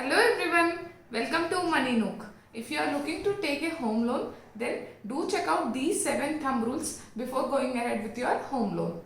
Hello everyone, welcome to Money Nook. If you are looking to take a home loan, then do check out these 7 thumb rules before going ahead with your home loan.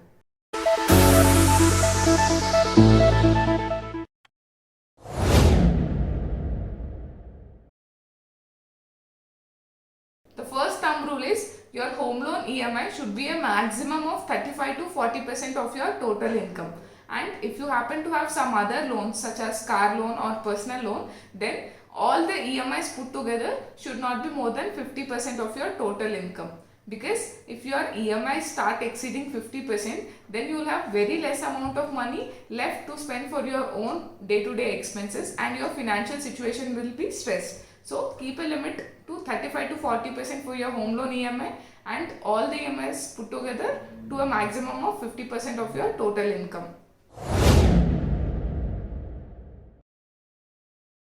The first thumb rule is your home loan EMI should be a maximum of 35 to 40% of your total income. And if you happen to have some other loans such as car loan or personal loan, then all the EMIs put together should not be more than 50% of your total income. Because if your EMIs start exceeding 50%, then you will have very less amount of money left to spend for your own day-to-day expenses and your financial situation will be stressed. So keep a limit to 35 to 40% for your home loan EMI and all the EMIs put together to a maximum of 50% of your total income.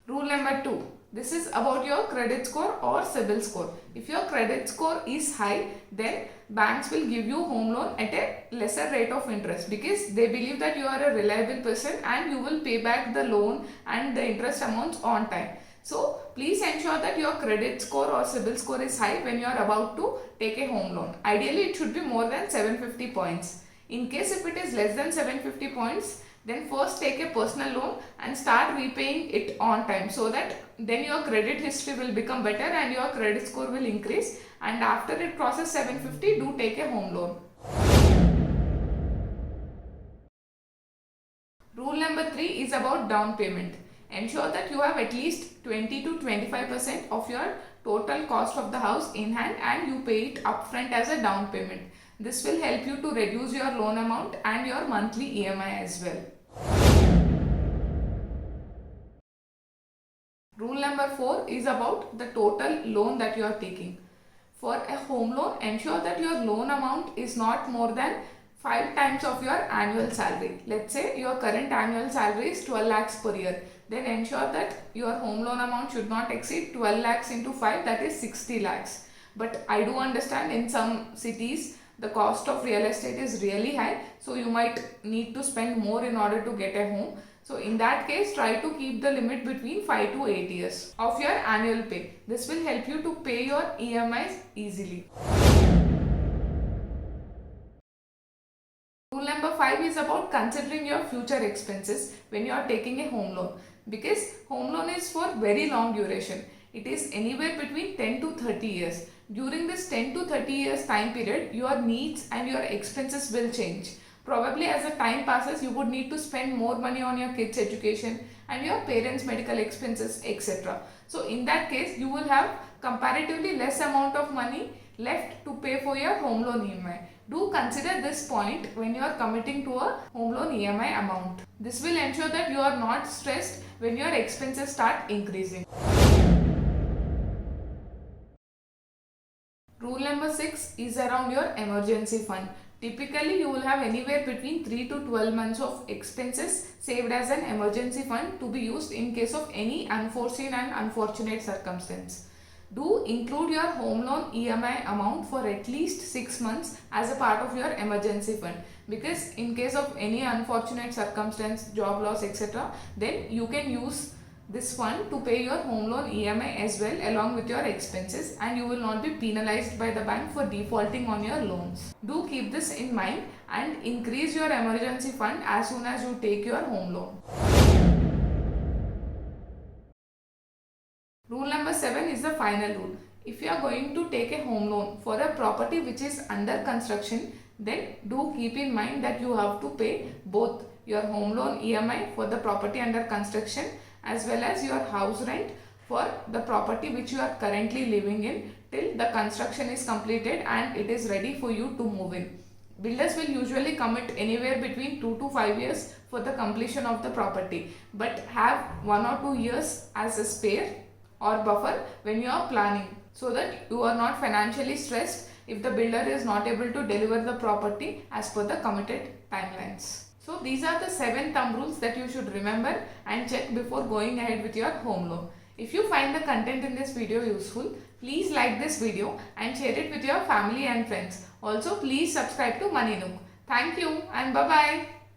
Rule number 2. This is about your credit score or CIBIL score. If your credit score is high, then banks will give you home loan at a lesser rate of interest because they believe that you are a reliable person and you will pay back the loan and the interest amounts on time. So please ensure that your credit score or CIBIL score is high when you are about to take a home loan. Ideally, it should be more than 750 points. In case if it is less than 750 points, then first take a personal loan and start repaying it on time so that then your credit history will become better and your credit score will increase, and after it crosses 750, do take a home loan. Rule number 3 is about down payment. Ensure that you have at least 20 to 25% of your total cost of the house in hand and you pay it upfront as a down payment. This will help you to reduce your loan amount and your monthly EMI as well. Rule number 4 is about the total loan that you are taking. For a home loan, ensure that your loan amount is not more than 5 times of your annual salary. Let's say your current annual salary is 12 lakhs per year. Then ensure that your home loan amount should not exceed 12 lakhs into 5, that is 60 lakhs. But I do understand in some cities the cost of real estate is really high, so you might need to spend more in order to get a home. So in that case, try to keep the limit between 5 to 8 years of your annual pay. This will help you to pay your EMIs easily. Rule number 5 is about considering your future expenses when you are taking a home loan, because home loan is for very long duration. It is anywhere between 10 to 30 years. During this 10 to 30 years time period, your needs and your expenses will change. Probably as the time passes, you would need to spend more money on your kids' education and your parents' medical expenses, etc. So in that case, you will have comparatively less amount of money left to pay for your home loan EMI. Do consider this point when you are committing to a home loan EMI amount. This will ensure that you are not stressed when your expenses start increasing. Rule number 6 is around your emergency fund. Typically, you will have anywhere between 3 to 12 months of expenses saved as an emergency fund to be used in case of any unforeseen and unfortunate circumstance. Do include your home loan EMI amount for at least 6 months as a part of your emergency fund, because in case of any unfortunate circumstance, job loss, etc., then you can use this fund to pay your home loan EMI as well along with your expenses, and you will not be penalized by the bank for defaulting on your loans. Do keep this in mind and increase your emergency fund as soon as you take your home loan. Rule number 7 is the final rule. If you are going to take a home loan for a property which is under construction, then do keep in mind that you have to pay both your home loan EMI for the property under construction as well as your house rent for the property which you are currently living in till the construction is completed and it is ready for you to move in. Builders will usually commit anywhere between 2 to 5 years for the completion of the property, but have 1 or 2 years as a spare or buffer when you are planning, so that you are not financially stressed if the builder is not able to deliver the property as per the committed timelines. So these are the 7 thumb rules that you should remember and check before going ahead with your home loan. If you find the content in this video useful, please like this video and share it with your family and friends. Also, please subscribe to Money Nook. Thank you and bye-bye.